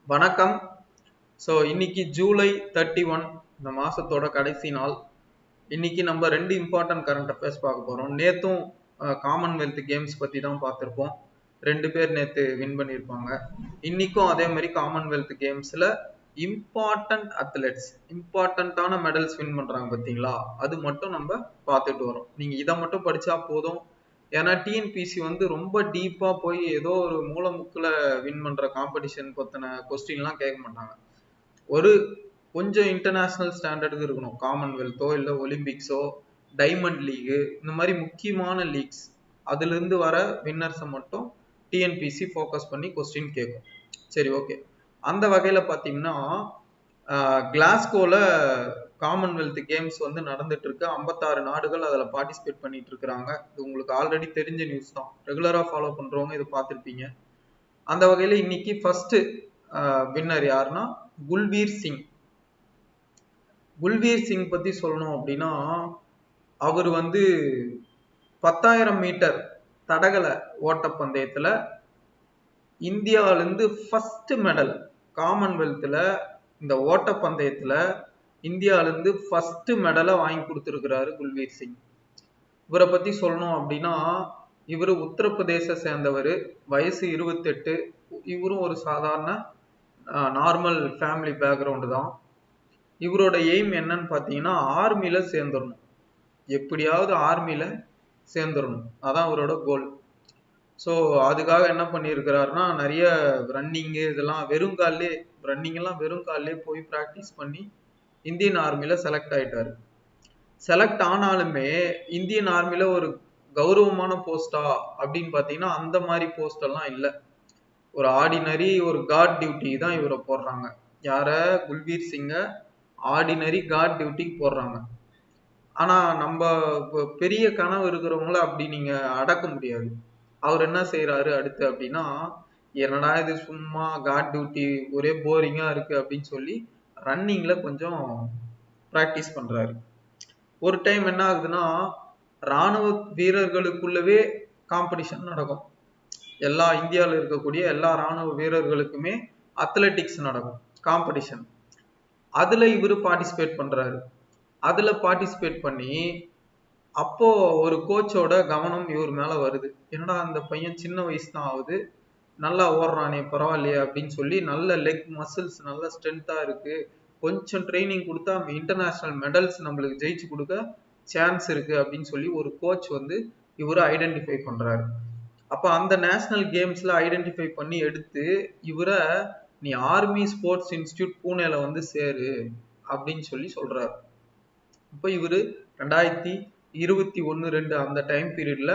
வணக்கம். ஸோ இன்னைக்கு ஜூலை 31 இந்த மாசத்தோட கடைசி நாள். இன்னைக்கு நம்ம ரெண்டு இம்பார்ட்டன்ட் கரண்ட் அஃபேர்ஸ் பார்க்க போறோம். நேத்தும் காமன்வெல்த் கேம்ஸ் பத்தி தான் பார்த்துருப்போம். ரெண்டு பேர் நேத்து வின் பண்ணியிருப்பாங்க. இன்னைக்கும் அதே மாதிரி காமன்வெல்த் கேம்ஸ்ல இம்பார்ட்டன்ட் அத்லெட்ஸ் இம்பார்ட்டன்டான மெடல்ஸ் வின் பண்றாங்க பார்த்தீங்களா, அது மட்டும் நம்ம பார்த்துட்டு வரோம். நீங்க இதை மட்டும் படிச்சா போதும். ஏன்னா டிஎன்பிசி வந்து ரொம்ப டீப்பா போய் ஏதோ ஒரு மூலமுக்குல வின் பண்ற காம்படிஷன் பத்தின கொஸ்டின்லாம் கேட்க மாட்டாங்க. ஒரு கொஞ்சம் இன்டர்நேஷனல் ஸ்டாண்டர்டுக்கு இருக்கணும். காமன்வெல்த்தோ இல்லை ஒலிம்பிக்ஸோ டைமண்ட் லீகு இந்த மாதிரி முக்கியமான லீக்ஸ் அதுல இருந்து வர வின்னர்ஸை மட்டும் டிஎன்பிசி ஃபோக்கஸ் பண்ணி கொஸ்டின் கேட்கும். சரி, ஓகே. அந்த வகையில பாத்தீங்கன்னா கிளாஸ்கோல காமன்வெல்த் கேம்ஸ் வந்து நடந்துட்டு இருக்கு. 56 நாடுகள் அதுல பார்ட்டிசிபேட் பண்ணிட்டு இருக்கிறாங்க. இது உங்களுக்கு ஆல்ரெடி தெரிஞ்ச நியூஸ் தான். ரெகுலரா ஃபாலோ பண்றவங்க இதை பார்த்துருப்பீங்க. அந்த வகையில இன்னைக்கு ஃபர்ஸ்ட் வின்னர் யாருன்னா குல்வீர் சிங். குல்வீர் சிங் பத்தி சொல்லணும் அப்படின்னா, அவர் வந்து 10,000 மீட்டர் தடகள ஓட்டப்பந்தயத்துல இந்தியாவிலிருந்து ஃபர்ஸ்ட் மெடல். காமன்வெல்த்ல இந்த ஓட்டப்பந்தயத்துல இந்தியாவிலிருந்து ஃபர்ஸ்ட் மெடலை வாங்கி கொடுத்துருக்கிறாரு குல்வீர் சிங். இவரை பத்தி சொல்லணும் அப்படின்னா, இவர் உத்தரப்பிரதேச சேர்ந்தவர், வயசு 28. இவரும் ஒரு சாதாரண நார்மல் ஃபேமிலி பேக்ரவுண்டு தான். இவரோட எய்ம் என்னன்னு பார்த்தீங்கன்னா, ஆர்மியில சேர்ந்துடணும். எப்படியாவது ஆர்மியில சேர்ந்துடணும், அதான் அவரோட கோல். ஸோ அதுக்காக என்ன பண்ணியிருக்கிறாருன்னா, நிறைய ரன்னிங்கு இதெல்லாம் வெறும் காலிலே போய் ப்ராக்டிஸ் பண்ணி இந்தியன் ஆர்மியில செலக்ட் ஆயிட்டாரு. செலக்ட் ஆனாலுமே இந்தியன் ஆர்மியில ஒரு கௌரவமான போஸ்டா அப்படின்னு பார்த்தீங்கன்னா அந்த மாதிரி போஸ்ட் எல்லாம் இல்லை. ஒரு ஆர்டினரி ஒரு கார்ட் டியூட்டி தான் இவரை போடுறாங்க. யார? குல்வீர் சிங்க ஆர்டினரி கார்ட் டியூட்டிக்கு போடுறாங்க. ஆனா நம்ம பெரிய கனவு இருக்கிறவங்கள அப்படி நீங்க அடக்க முடியாது. அவர் என்ன செய்யறாரு அடுத்து அப்படின்னா, என்னடா இது சும்மா கார்ட் டியூட்டி ஒரே போரிங்கா இருக்கு அப்படின்னு சொல்லி ரன்னிங்ல கொஞ்சம் பிராக்டிஸ் பண்றாரு. ஒரு டைம் என்ன ஆகுதுன்னா, ராணுவ வீரர்களுக்குள்ளவே காம்படிஷன் நடக்கும். எல்லா இந்தியாவில் இருக்கக்கூடிய எல்லா ராணுவ வீரர்களுக்குமே அத்லெட்டிக்ஸ் நடக்கும் காம்படிஷன். அதுல இவரு பார்ட்டிசிபேட் பண்றாரு. அதுல பார்ட்டிசிபேட் பண்ணி அப்போ ஒரு கோச்சோட கவனம் இவர் மேல வருது. என்னடா அந்த பையன் சின்ன வயசு தான் ஆகுது, நல்லா ஓடுறானே பரவாயில்லையே அப்படின்னு சொல்லி, நல்ல லெக் மசில்ஸ் நல்ல ஸ்ட்ரென்த்தா இருக்கு, கொஞ்சம் ட்ரைனிங் கொடுத்தா இன்டர்நேஷனல் மெடல்ஸ் நம்மளுக்கு ஜெயிச்சு கொடுக்க சான்ஸ் இருக்கு அப்படின்னு சொல்லி ஒரு கோச் வந்து இவரை ஐடென்டிஃபை பண்றாரு. அப்ப அந்த நேஷனல் கேம்ஸ்ல ஐடென்டிஃபை பண்ணி எடுத்து இவரை, நீ ஆர்மி ஸ்போர்ட்ஸ் இன்ஸ்டியூட் பூனேல வந்து சேரு அப்படின்னு சொல்லி சொல்றாரு. இப்போ இவரு 2021-22 அந்த டைம் பீரியட்ல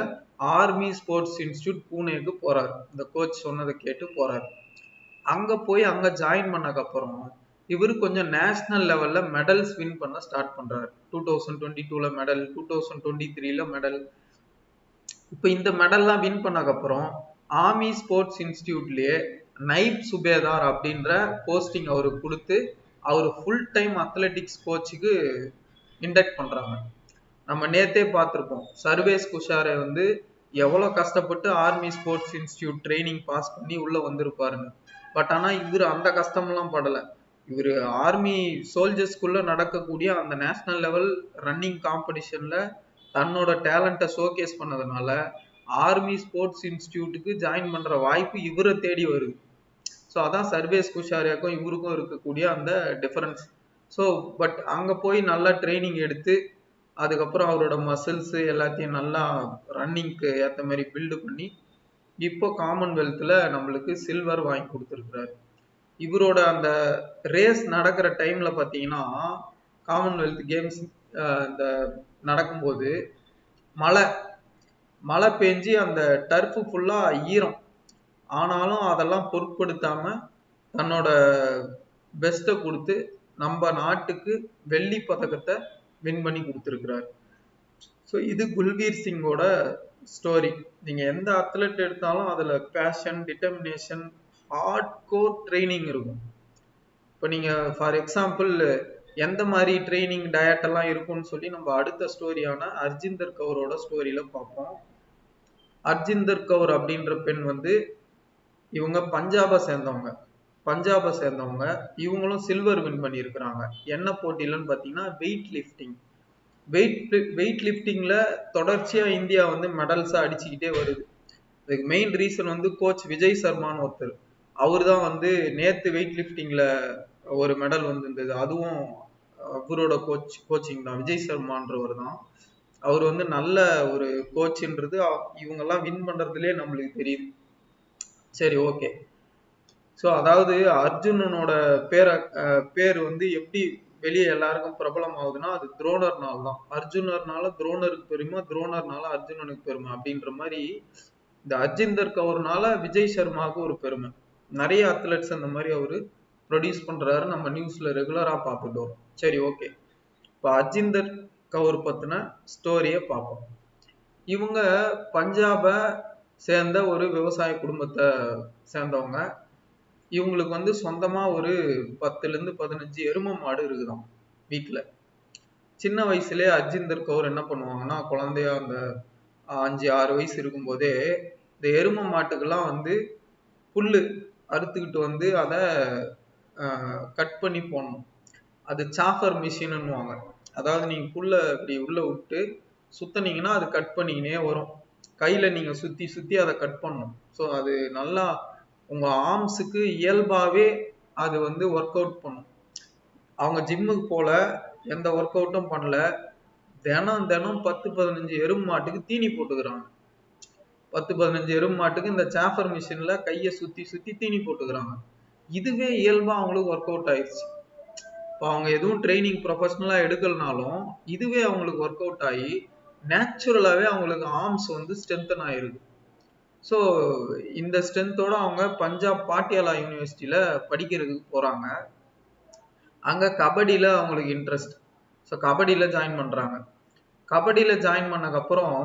ஆர்மி ஸ்போர்ட்ஸ் இன்ஸ்டியூட் பூனேக்கு போறாரு. இந்த கோச் சொன்னதை கேட்டு போறாரு. அங்க போய் அங்க ஜாயின் பண்ணக்கு அப்புறம் இவரு கொஞ்சம் நேஷனல் லெவல்ல மெடல்ஸ் வின் பண்ண ஸ்டார்ட் பண்றாரு. 2022ல மெடல், 2023ல மெடல். இப்ப இந்த மெடல்லாம் வின் பண்ணக்கு அப்புறம் ஆர்மி ஸ்போர்ட்ஸ் இன்ஸ்டியூட்லயே நைப் சுபேதார் அப்படின்ற போஸ்டிங் அவருக்கு கொடுத்து அவர் ஃபுல் டைம் அத்லெட்டிக்ஸ் கோச்சுக்கு இண்டக்ட் பண்றாங்க. நம்ம நேத்தே பார்த்திருப்போம், சர்வேஸ் குஷாரை வந்து எவ்வளவு கஷ்டப்பட்டு army sports institute training pass பண்ணி உள்ள வந்திருப்பாருன்னு. பட் ஆனா இவர் அந்த கஷ்டம்லாம் படல. இவர் ஆர்மி சோல்ஜர்ஸ்குள்ள நடக்கக்கூடிய அந்த நேஷனல் லெவல் ரன்னிங் காம்படிஷன்ல தன்னோட டேலண்ட்டை ஷோகேஸ் பண்ணதுனால ஆர்மி ஸ்போர்ட்ஸ் இன்ஸ்டியூட்டுக்கு ஜாயின் பண்ற வாய்ப்பு இவரை தேடி வருது. ஸோ அதான் சர்வேஸ் குஷாரியாக்கும் இவருக்கும் இருக்கக்கூடிய அந்த டிஃபரன்ஸ். ஸோ பட் அங்க போய் நல்லா ட்ரைனிங் எடுத்து அதுக்கப்புறம் அவரோட மசில்ஸ் எல்லாத்தையும் நல்லா ரன்னிங்க்கு ஏற்ற மாதிரி பில்டு பண்ணி இப்போ காமன்வெல்த்ல நம்மளுக்கு சில்வர் வாங்கி கொடுத்துருக்கிறாரு. இவரோட அந்த ரேஸ் நடக்கிற டைம்ல பார்த்தீங்கன்னா, காமன்வெல்த் கேம்ஸ் இந்த நடக்கும்போது மழை பெஞ்சு அந்த டர்ஃப் ஃபுல்லா ஈரம். ஆனாலும் அதெல்லாம் பொருட்படுத்தாம தன்னோட பெஸ்ட்டை கொடுத்து நம்ம நாட்டுக்கு வெள்ளி பதக்கத்தை வின் பண்ணி கொடுத்துருக்கிறார். ஸோ இது குல்வீர் சிங்கோட ஸ்டோரி. நீங்க எந்த அத்லெட் எடுத்தாலும் அதுல passion, determination, hard core training இருக்கும். இப்போ நீங்க ஃபார் எக்ஸாம்பிள் எந்த மாதிரி ட்ரைனிங் டயட் எல்லாம் இருக்கும்னு சொல்லி நம்ம அடுத்த ஸ்டோரியான அர்ஜிந்தர் கவுரோட ஸ்டோரியில பார்ப்போம். அர்ஜிந்தர் கவுர் அப்படின்ற பெண் வந்து இவங்க பஞ்சாபை சேர்ந்தவங்க. பஞ்சாபை சேர்ந்தவங்க. இவங்களும் சில்வர் வின் பண்ணியிருக்கிறாங்க. என்ன போட்டியிலன்னு பார்த்தீங்கன்னா வெயிட் லிஃப்டிங். வெயிட் லிஃப்டிங்ல தொடர்ச்சியா இந்தியா வந்து மெடல்ஸா அடிச்சுக்கிட்டே வருது. இதுக்கு மெயின் ரீசன் வந்து கோச் விஜய் சர்மான்னு ஒருத்தர். அவர் தான் வந்து நேத்து வெயிட் லிஃப்டிங்ல ஒரு மெடல் வந்திருந்தது. அதுவும் அவரோட கோச்சிங் தான். விஜய் சர்மான்றவர் தான். அவர் வந்து நல்ல ஒரு கோச்ன்றது இவங்கெல்லாம் வின் பண்றதுலயே நம்மளுக்கு தெரியுது. சரி, ஓகே. ஸோ அதாவது அர்ஜுனனோட பேர் வந்து எப்படி வெளியே எல்லாருக்கும் பிரபலம் ஆகுதுன்னா அது துரோணர்னால தான். அர்ஜுனர்னால துரோணருக்கு பெருமை, துரோணர்னால அர்ஜுனனுக்கு பெருமை அப்படின்ற மாதிரி இந்த அர்ஜிந்தர் கவுர்னால விஜய் சர்மாவுக்கு ஒரு பெருமை. நிறைய அத்லெட்ஸ் அந்த மாதிரி அவரு ப்ரொடியூஸ் பண்றாரு. நம்ம நியூஸ்ல ரெகுலரா பார்த்துட்டு வரோம். சரி, ஓகே. இப்போ அர்ஜிந்தர் கவுர் பத்தின ஸ்டோரியை பார்ப்போம். இவங்க பஞ்சாபை சேர்ந்த ஒரு விவசாய குடும்பத்தை சேர்ந்தவங்க. இவங்களுக்கு வந்து சொந்தமா ஒரு 10ல இருந்து 15 எருமை மாடு இருக்குதாம் வீட்டுல. சின்ன வயசுலயே அர்ஜிந்தர் கவுர் என்ன பண்ணுவாங்கன்னா, குழந்தையா அந்த 5-6 வயசு இருக்கும் போதே இந்த எருமை மாட்டுக்கெல்லாம் வந்து புல்லு அறுத்துக்கிட்டு வந்து அதை கட் பண்ணி போடணும். அது சாஃபர் மிஷின்னுவாங்க. அதாவது நீங்க புல்ல இப்படி உள்ள விட்டு சுத்தனீங்கன்னா அது கட் பண்ணிக்கினே வரும். கையில நீங்க சுத்தி சுத்தி அதை கட் பண்ணணும். ஸோ அது நல்லா உங்க ஆர்ம்ஸுக்கு இயல்பாவே அது வந்து ஒர்க் அவுட் பண்ணும். அவங்க ஜிம்முக்கு போல, எந்த ஒர்க் அவுட்டும் பண்ணல. தினம் தினம் 10-15 எருமை மாட்டுக்கு தீனி போட்டுக்கிறாங்க. 10-15 எருமை மாட்டுக்கு இந்த சாஃபர் மிஷின்ல கையை சுத்தி சுத்தி தீனி போட்டுக்கிறாங்க. இதுவே இயல்பா அவங்களுக்கு ஒர்க் அவுட் ஆயிடுச்சு. இப்போ அவங்க எதுவும் ட்ரைனிங் ப்ரொஃபஷனலா எடுக்கலனாலும் இதுவே அவங்களுக்கு ஒர்க் அவுட் ஆகி நேச்சுரலாவே அவங்களுக்கு ஆர்ம்ஸ் வந்து ஸ்ட்ரென்தன் ஆயிருது. ஸோ இந்த ஸ்ட்ரென்த்தோட அவங்க பஞ்சாப் பாட்டியாலா யூனிவர்சிட்டியில படிக்கிறதுக்கு போறாங்க. அங்க கபடியில அவங்களுக்கு இன்ட்ரெஸ்ட். ஸோ கபடியில ஜாயின் பண்றாங்க. கபடியில ஜாயின் பண்ணக்கப்புறம்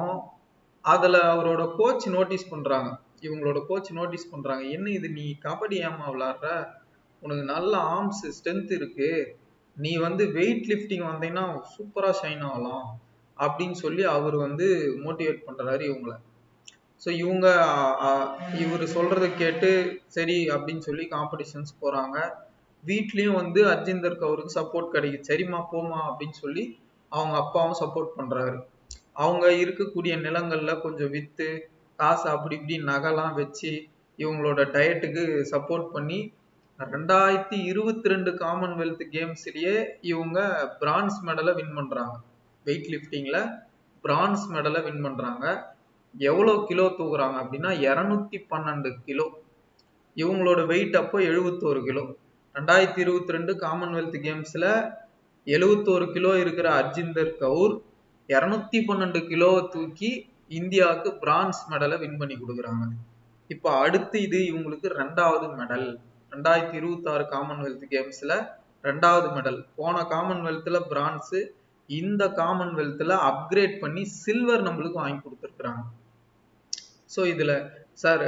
அதுல அவரோட கோச் நோட்டீஸ் பண்றாங்க. இவங்களோட கோச் நோட்டீஸ் பண்றாங்க, என்ன இது நீ கபடி ஏமா விளாடுற, உனக்கு நல்ல ஆர்ம்ஸ் ஸ்ட்ரென்த் இருக்கு, நீ வந்து வெயிட் லிஃப்டிங் வந்தீங்கன்னா சூப்பரா ஷைன் ஆகலாம் அப்படின்னு சொல்லி அவர் வந்து மோட்டிவேட் பண்றாரு இவங்கள. ஸோ இவங்க இவர் சொல்றதை கேட்டு சரி அப்படின்னு சொல்லி காம்படிஷன்ஸ் போறாங்க. வீட்லயும் வந்து அர்ஜிந்தர் கவுருக்கு சப்போர்ட் கிடைக்குது. சரிம்மா போமா அப்படின்னு சொல்லி அவங்க அப்பாவும் சப்போர்ட் பண்றாரு. அவங்க இருக்கக்கூடிய நிலங்கள்ல கொஞ்சம் வித்து காசு அப்படி இப்படி நகைலாம் வச்சு இவங்களோட டயட்டுக்கு சப்போர்ட் பண்ணி 2022 காமன்வெல்த் கேம்ஸ்லயே இவங்க பிரான்ஸ் மெடலை வின் பண்றாங்க. வெயிட் லிஃப்டிங்ல பிரான்ஸ் மெடலை வின் பண்றாங்க. எவ்வளவு கிலோ தூக்குறாங்க அப்படின்னா 212 கிலோ. இவங்களோட வெயிட் அப்போ 71 கிலோ. 2022 காமன்வெல்த் கேம்ஸ்ல 71 கிலோ இருக்கிற அர்ஜிந்தர் கவுர் 212 கிலோவை தூக்கி இந்தியாவுக்கு பிரான்ஸ் மெடலை வின் பண்ணி கொடுக்குறாங்க. இப்போ அடுத்து இது இவங்களுக்கு 2வது மெடல். 2026 காமன்வெல்த் கேம்ஸ்ல 2வது மெடல். போன காமன்வெல்த்ல பிரான்ஸ், இந்த காமன்வெல்த்ல அப்கிரேட் பண்ணி சில்வர் நம்மளுக்கு வாங்கி கொடுத்துருக்குறாங்க. ஸோ இதுல சார்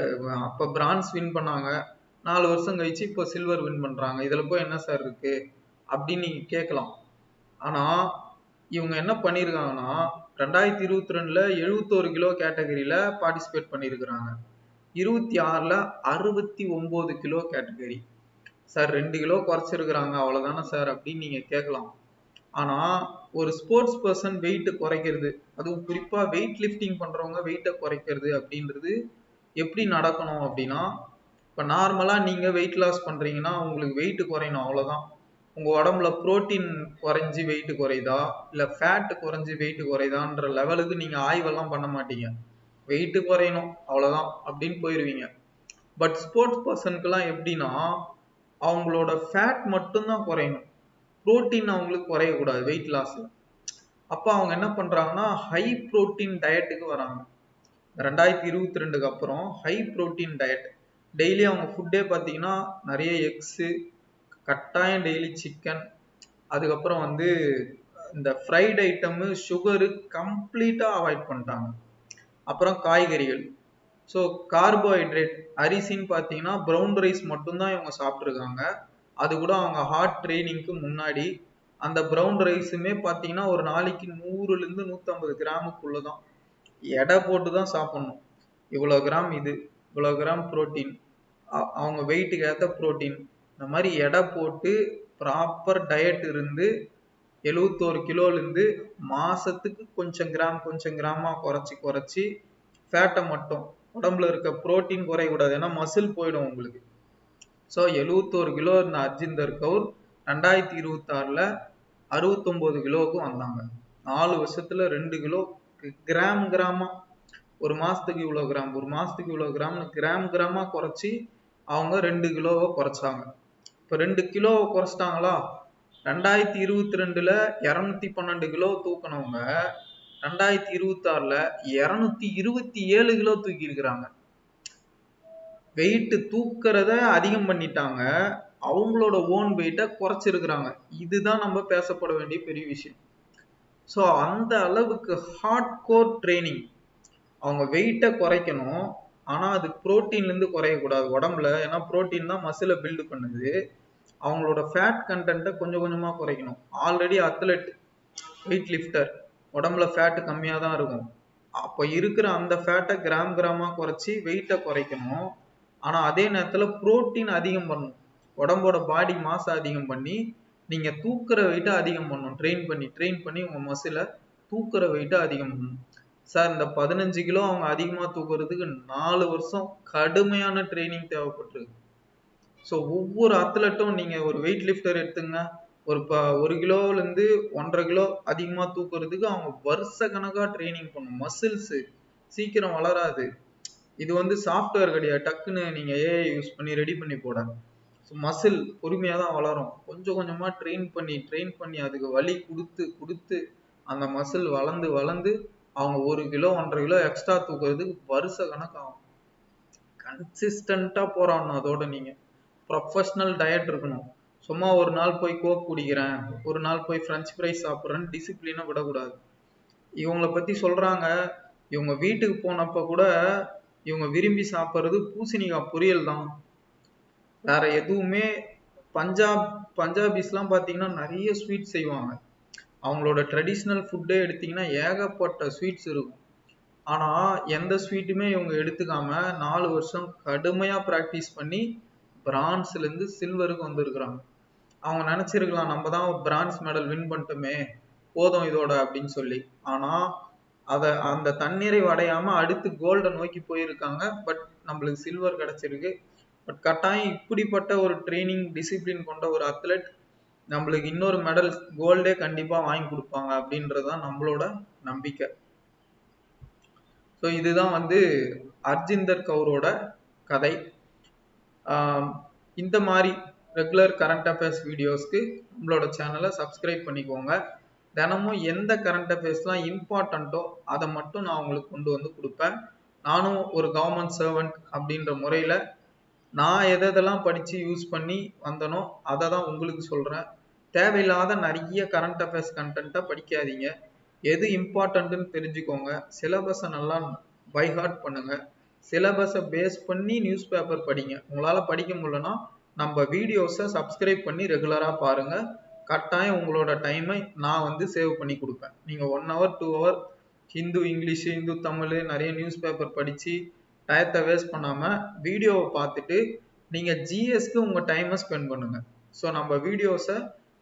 அப்ப பிரான்ஸ் வின் பண்ணாங்க, 4 வருஷம் கழிச்சு இப்போ சில்வர் வின் பண்றாங்க, இதுல போய் என்ன சார் இருக்கு அப்படின்னு நீங்க கேட்கலாம். ஆனா இவங்க என்ன பண்ணிருக்காங்கன்னா 2022ல 71 கிலோ கேட்டகரியில பார்ட்டிசிபேட் பண்ணிருக்கிறாங்க. 26ல 69 கிலோ கேட்டகரி. சார் 2 கிலோ குறைச்சிருக்கிறாங்க அவ்வளவுதானே சார் அப்படின்னு நீங்க கேட்கலாம். ஆனா ஒரு ஸ்போர்ட்ஸ் பர்சன் வெயிட் குறைக்கிறது, அதுவும் குறிப்பா வெயிட் லிஃப்டிங் பண்றவங்க வெயிட்டை குறைக்கிறது அப்படின்றது எப்படி நடக்கணும் அப்படின்னா, இப்ப நார்மலா நீங்க வெயிட் லாஸ் பண்றீங்கன்னா உங்களுக்கு வெயிட் குறையணும், அவ்வளவுதான். உங்க உடம்புல புரோட்டீன் குறைஞ்சி வெயிட் குறையுதா இல்ல ஃபேட் குறைஞ்சி வெயிட் குறையுதான்ற லெவலுக்கு நீங்க ஆய்வெல்லாம் பண்ண மாட்டீங்க. வெயிட் குறையணும் அவ்வளவுதான் அப்படின்னு போயிருவீங்க. பட் ஸ்போர்ட்ஸ் பர்சனுக்குலாம் எப்படின்னா அவங்களோட ஃபேட் மட்டும்தான் குறையணும், புரோட்டீன் அவங்களுக்கு குறையக்கூடாது வெயிட் லாஸ்ல. அப்ப அவங்க என்ன பண்றாங்கன்னா ஹை புரோட்டீன் டயட்டுக்கு வராங்க. 2022க்கு அப்புறம் ஹை புரோட்டீன் டயட். டெய்லி அவங்க ஃபுட்டே பார்த்தீங்கன்னா நிறைய எக்ஸு, கட்டாயம் டெய்லி சிக்கன், அதுக்கப்புறம் வந்து இந்த ஃப்ரைட் ஐட்டமு சுகரு கம்ப்ளீட்டா அவாய்ட் பண்ணிட்டாங்க. அப்புறம் காய்கறிகள். ஸோ கார்போஹைட்ரேட் அரிசின்னு பார்த்தீங்கன்னா ப்ரௌன் ரைஸ் மட்டும்தான் இவங்க சாப்பிட்ருக்காங்க. அது கூட அவங்க ஹார்ட் ட்ரைனிங்க்கு முன்னாடி. அந்த ப்ரௌன் ரைஸுமே பார்த்தீங்கன்னா ஒரு நாளைக்கு 100லேருந்து 150 கிராமுக்குள்ளதான் எடை போட்டு தான் சாப்பிடணும். இவ்வளோ கிராம் இது, இவ்வளோ கிராம் புரோட்டீன், அவங்க வெயிட்டுக்கு ஏற்ற புரோட்டீன், இந்த மாதிரி எடை போட்டு ப்ராப்பர் டயட் இருந்து 71 கிலோலேருந்து மாசத்துக்கு கொஞ்சம் கிராமா குறைச்சி ஃபேட்டை மட்டும், உடம்புல இருக்க புரோட்டீன் குறையக்கூடாது, ஏன்னா மசில் போயிடும் உங்களுக்கு. ஸோ 71 கிலோ இருந்த அர்ஜிந்தர் கவுர் 2026ல் 69 கிலோவுக்கு வந்தாங்க. 4 வருஷத்துல 2 கிலோ கிராமா, ஒரு மாசத்துக்கு இவ்வளவு கிராமா குறைச்சி அவங்க 2 கிலோவை குறைச்சாங்க. இப்ப 2 கிலோவை குறைச்சிட்டாங்களா? 2022ல் 212 கிலோ தூக்கினவங்க 2026ல் 227 கிலோ தூக்கி இருக்கிறாங்க. வெயிட் தூக்குறத அதிகம் பண்ணிட்டாங்க, அவங்களோட ஓன் வெயிட்டை குறைச்சிருக்கிறாங்க. இதுதான் நம்ம பேசப்பட வேண்டிய பெரிய விஷயம். ஸோ அந்த அளவுக்கு ஹார்ட் கோர் ட்ரைனிங். அவங்க வெயிட்டை குறைக்கணும், ஆனா அது புரோட்டீன்லேருந்து குறையக்கூடாது உடம்புல, ஏன்னா புரோட்டீன் தான் மசிலை பில்டு பண்ணுது. அவங்களோட ஃபேட் கண்டென்ட்டை கொஞ்சமா குறைக்கணும். ஆல்ரெடி அத்லெட், வெயிட் லிஃப்டர், உடம்புல ஃபேட்டு கம்மியாக தான் இருக்கும். அப்போ இருக்கிற அந்த ஃபேட்டை கிராமா குறைச்சி வெயிட்டை குறைக்கணும். ஆனா அதே நேரத்துல புரோட்டீன் அதிகம் பண்ணணும், உடம்போட பாடி மாசை அதிகம் பண்ணி நீங்க தூக்குற வெயிட்டை அதிகம் பண்ணணும். ட்ரெயின் பண்ணி உங்க மசிலை தூக்குற வெயிட்டை அதிகம் பண்ணணும். சார், இந்த 15 கிலோ அவங்க அதிகமா தூக்குறதுக்கு 4 வருஷம் கடுமையான ட்ரைனிங் தேவைப்பட்டிருக்கு. ஸோ ஒவ்வொரு அத்லட்டும், நீங்க ஒரு வெயிட் லிஃப்டர் எடுத்துங்க, ஒரு 1 கிலோலேருந்து 1.5 கிலோ அதிகமா தூக்குறதுக்கு அவங்க வருஷ கணக்கா ட்ரைனிங் பண்ணணும். மசில்ஸ் சீக்கிரம் வளராது. இது சாஃப்ட்வேர் கிடையாது, டக்குன்னு நீங்க ஏஐ யூஸ் பண்ணி ரெடி பண்ணி போட. மசில் பொறுமையா தான் வளரும். கொஞ்சமா ட்ரெயின் பண்ணி அதுக்கு வலி கொடுத்து அந்த மசில் வளர்ந்து அவங்க 1 கிலோ 1.5 கிலோ எக்ஸ்ட்ரா தூக்குறதுக்கு வருஷ கணக்காகும். கன்சிஸ்டண்டா போராடணும். அதோட நீங்க ப்ரொஃபஷனல் டயட் இருக்கணும். சும்மா ஒரு நாள் போய் கோக் குடிக்கிறேன், ஒரு நாள் போய் ஃப்ரெஞ்ச் ஃப்ரைஸ் சாப்பிட்றேன்னு டிசிப்ளினை விடக்கூடாது. இவங்களை பத்தி சொல்றாங்க, இவங்க வீட்டுக்கு போனப்ப கூட இவங்க விரும்பி சாப்பிட்றது பூசணிக்காய் பொரியல் தான், வேற எதுவுமே. பஞ்சாபிஸ்லாம் பார்த்தீங்கன்னா நிறைய ஸ்வீட் செய்வாங்க. அவங்களோட ட்ரெடிஷ்னல் ஃபுட்டே எடுத்தீங்கன்னா ஏகப்பட்ட ஸ்வீட்ஸ் இருக்கும். ஆனா எந்த ஸ்வீட்டுமே இவங்க எடுத்துக்காம 4 வருஷம் கடுமையா ப்ராக்டிஸ் பண்ணி பிரான்ஸ்ல இருந்து சில்வருக்கு வந்திருக்கிறாங்க. அவங்க நினைச்சிருக்கலாம், நம்ம தான் பிரான்ஸ் மெடல் வின் பண்ணிட்டோமே, போதும் இதோட அப்படின்னு சொல்லி. ஆனா அந்த தண்ணீரை அடையாம அடுத்து கோல்டை நோக்கி போயிருக்காங்க. பட் நம்மளுக்கு சில்வர் கிடைச்சிருக்கு. பட் கட்டாயம் இப்படிப்பட்ட ஒரு ட்ரைனிங் டிசிப்ளின் கொண்ட ஒரு அத்லெட் நம்மளுக்கு இன்னொரு மெடல், கோல்டே கண்டிப்பா வாங்கி கொடுப்பாங்க அப்படின்றதுதான் நம்மளோட நம்பிக்கை. ஸோ இதுதான் அர்ஜிந்தர் கவுரோட கதை. இந்த மாதிரி ரெகுலர் கரண்ட் அஃபேர்ஸ் வீடியோஸ்க்கு நம்மளோட சேனலை சப்ஸ்கிரைப் பண்ணிக்கோங்க. தினமும் எந்த கரண்ட் அஃபேர்ஸ்லாம் இம்பார்ட்டண்ட்டோ அதை மட்டும் நான் உங்களுக்கு கொண்டு கொடுப்பேன். நானும் ஒரு கவர்மெண்ட் சர்வெண்ட் அப்படின்ற முறையில் நான் எதெல்லாம் படித்து யூஸ் பண்ணி வந்தனோ அதை தான் உங்களுக்கு சொல்கிறேன். தேவையில்லாத நிறைய கரண்ட் அஃபேர்ஸ் கண்டென்ட்டை படிக்காதீங்க. எது இம்பார்ட்டன்ட்னு தெரிஞ்சுக்கோங்க. சிலபஸை நல்லா பைஹார்ட் பண்ணுங்க. சிலபஸை பேஸ் பண்ணி நியூஸ் பேப்பர் படிங்க. உங்களால் படிக்க முடியலன்னா நம்ம வீடியோஸை சப்ஸ்கிரைப் பண்ணி ரெகுலராக பாருங்க. கட்டாயம் உங்களோட டைமை நான் சேவ் பண்ணி கொடுப்பேன். நீங்கள் 1 hour 2 hour Hindu English, Hindu Tamil நிறைய நியூஸ் பேப்பர் படித்து டயத்தை வேஸ்ட் பண்ணாமல் வீடியோவை பார்த்துட்டு நீங்கள் ஜிஎஸ்க்கு உங்கள் டைமை ஸ்பெண்ட் பண்ணுங்க. ஸோ நம்ம வீடியோஸை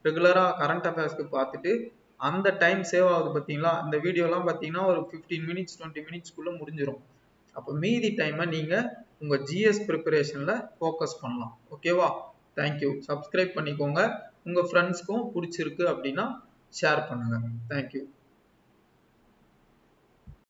ரெகுலராக கரண்ட் அஃபேர்ஸ்க்கு பார்த்துட்டு அந்த டைம் சேவ் ஆகுது பார்த்தீங்களா. இந்த வீடியோலாம் பார்த்தீங்கன்னா ஒரு 15 minutes 20 minutesக்குள்ளே முடிஞ்சிடும். அப்போ மீதி டைமை நீங்கள் உங்கள் ஜிஎஸ் ப்ரிப்பரேஷனில் ஃபோக்கஸ் பண்ணலாம். ஓகேவா? தேங்க்யூ. சப்ஸ்கிரைப் பண்ணிக்கோங்க. உங்கள் ஃப்ரெண்ட்ஸ்க்கும் பிடிச்சிருக்கு அப்படின்னா ஷேர் பண்ணுங்கள். தேங்க்யூ.